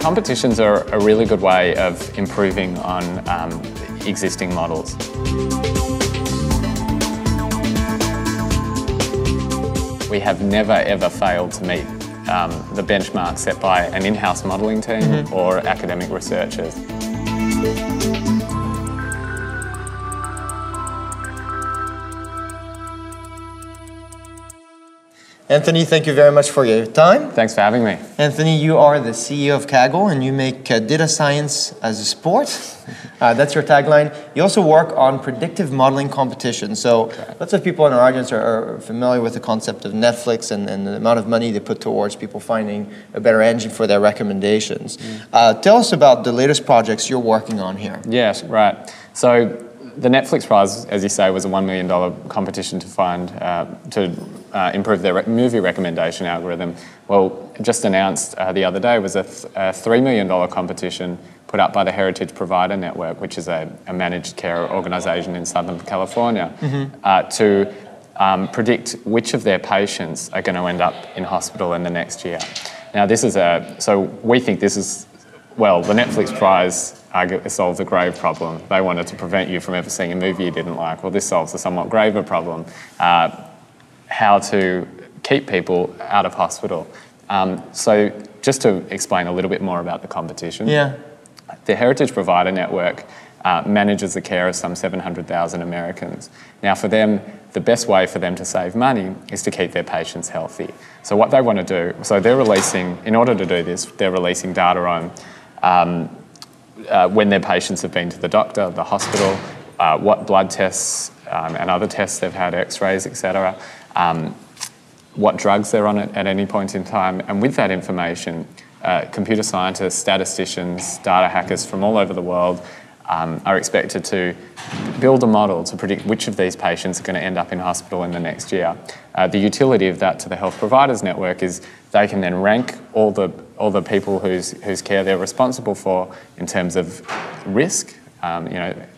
Competitions are a really good way of improving on existing models. We have never ever failed to meet the benchmark set by an in-house modelling team or academic researchers. Anthony, thank you very much for your time. Thanks for having me. Anthony, you are the CEO of Kaggle and you make data science as a sport. That's your tagline. You also work on predictive modeling competitions. So lots of people in our audience are familiar with the concept of Netflix and the amount of money they put towards people finding a better engine for their recommendations. Tell us about the latest projects you're working on here. Yes, right. So the Netflix prize, as you say, was a $1 million competition to find, improve their movie recommendation algorithm. Well, just announced the other day was a $3 million competition put up by the Heritage Provider Network, which is a managed care organisation in Southern California, to predict which of their patients are going to end up in hospital in the next year. Now, so we think this is, well, the Netflix prize solves a grave problem. They wanted to prevent you from ever seeing a movie you didn't like. Well, this solves a somewhat graver problem. How to keep people out of hospital. So just to explain a little bit more about the competition. Yeah. The Heritage Provider Network manages the care of some 700,000 Americans. Now for them, the best way for them to save money is to keep their patients healthy. So what they want to do, so they're releasing, in order to do this, they're releasing data on when their patients have been to the doctor, the hospital, what blood tests and other tests they've had, x-rays, etc., what drugs they're on at any point in time. And with that information, computer scientists, statisticians, data hackers from all over the world are expected to build a model to predict which of these patients are going to end up in hospital in the next year. The utility of that to the health providers network is they can then rank all the people whose care they're responsible for in terms of risk.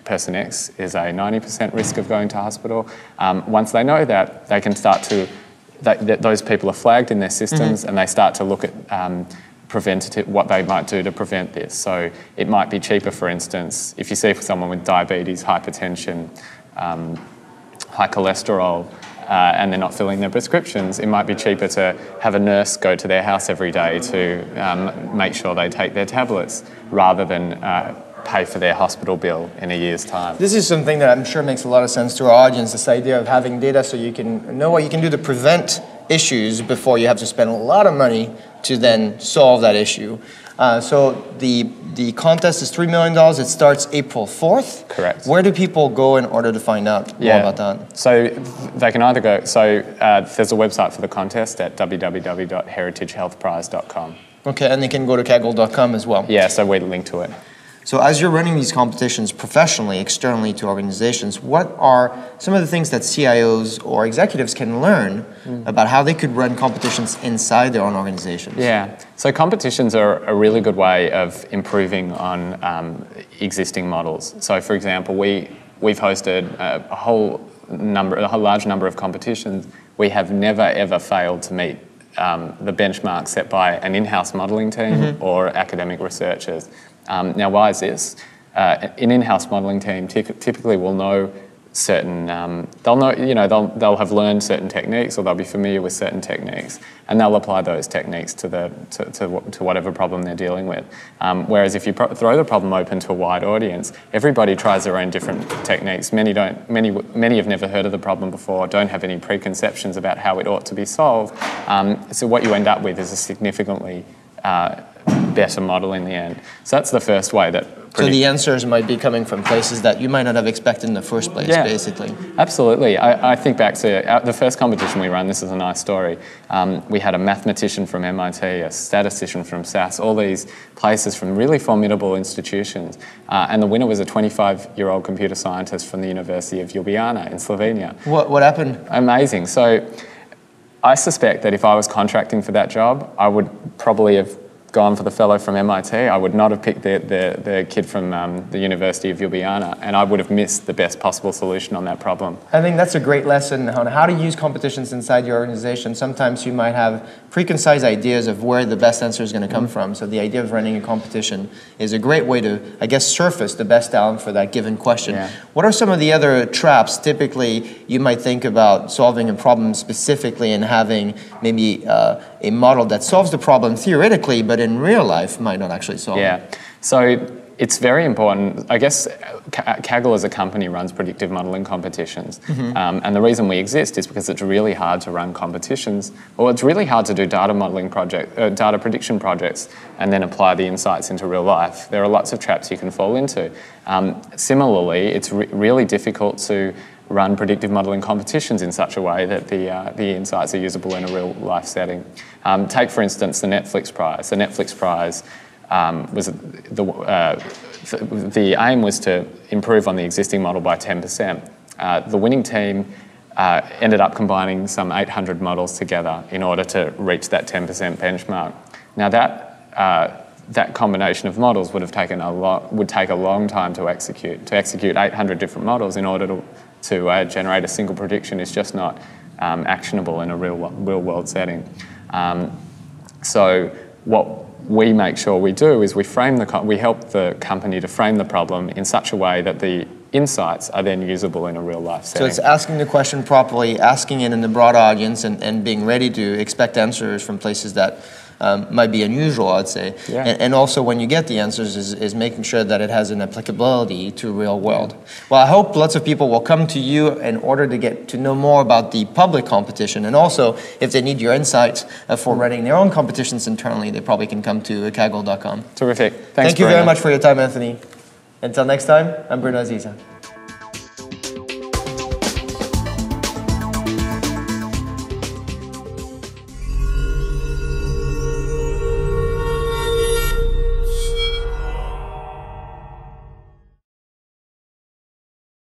Person X is a 90% risk of going to hospital. Once they know that, they can start to, those people are flagged in their systems and they start to look at what they might do to prevent this. So it might be cheaper, for instance, if you see someone with diabetes, hypertension, high cholesterol, and they're not filling their prescriptions, it might be cheaper to have a nurse go to their house every day to make sure they take their tablets rather than pay for their hospital bill in a year's time. This is something that I'm sure makes a lot of sense to our audience, this idea of having data so you can know what you can do to prevent issues before you have to spend a lot of money to then solve that issue. So the contest is $3 million. It starts April 4th. Correct. Where do people go in order to find out more about that? So they can either go, there's a website for the contest at www.heritagehealthprize.com. Okay, and they can go to kaggle.com as well. Yeah, so we'll link to it. So as you're running these competitions professionally, externally to organizations, what are some of the things that CIOs or executives can learn about how they could run competitions inside their own organizations? Yeah, so competitions are a really good way of improving on existing models. So for example, we've hosted a large number of competitions. We have never ever failed to meet the benchmark set by an in-house modelling team or academic researchers. Now, why is this? An in-house modelling team typically will know certain, they'll have learned certain techniques or they'll be familiar with certain techniques and they'll apply those techniques to whatever problem they're dealing with. Whereas if you throw the problem open to a wide audience, everybody tries their own different techniques. Many have never heard of the problem before, don't have any preconceptions about how it ought to be solved. So what you end up with is a significantly better model in the end. So that's the first way that... So the answers might be coming from places that you might not have expected in the first place, basically. Absolutely. I think back to the first competition we ran, this is a nice story. We had a mathematician from MIT, a statistician from SAS, all these places from really formidable institutions. And the winner was a 25-year-old computer scientist from the University of Ljubljana in Slovenia. What happened? Amazing. So I suspect that if I was contracting for that job, I would probably have gone for the fellow from MIT. I would not have picked the kid from the University of Ljubljana, and I would have missed the best possible solution on that problem. I think that's a great lesson on how to use competitions inside your organization. Sometimes you might have preconceived ideas of where the best answer is going to come from. So the idea of running a competition is a great way to, I guess, surface the best talent for that given question. Yeah. What are some of the other traps typically you might think about solving a problem specifically and having maybe a model that solves the problem theoretically, but in real life might not actually solve it? Yeah, so it's very important. I guess Kaggle as a company runs predictive modeling competitions. And the reason we exist is because it's really hard to run competitions, or it's really hard to do data modeling data prediction projects and then apply the insights into real life. There are lots of traps you can fall into. Similarly, it's really difficult to run predictive modeling competitions in such a way that the insights are usable in a real life setting. Take, for instance, the Netflix prize. The Netflix prize was the aim was to improve on the existing model by 10%. The winning team ended up combining some 800 models together in order to reach that 10% benchmark. Now that combination of models would take a long time to execute. To execute 800 different models in order to generate a single prediction is just not actionable in a real world setting. So what we make sure we do is we help the company to frame the problem in such a way that the insights are then usable in a real life setting. So it's asking the question properly, asking it in the broad audience, and being ready to expect answers from places that might be unusual, I'd say. Yeah. And also when you get the answers is making sure that it has an applicability to real world. Well, I hope lots of people will come to you in order to get to know more about the public competition, and also if they need your insights for running their own competitions internally, they probably can come to kaggle.com. Terrific. Thanks, Thank you Bruno. very much for your time, Anthony. Until next time, I'm Bruno Aziza.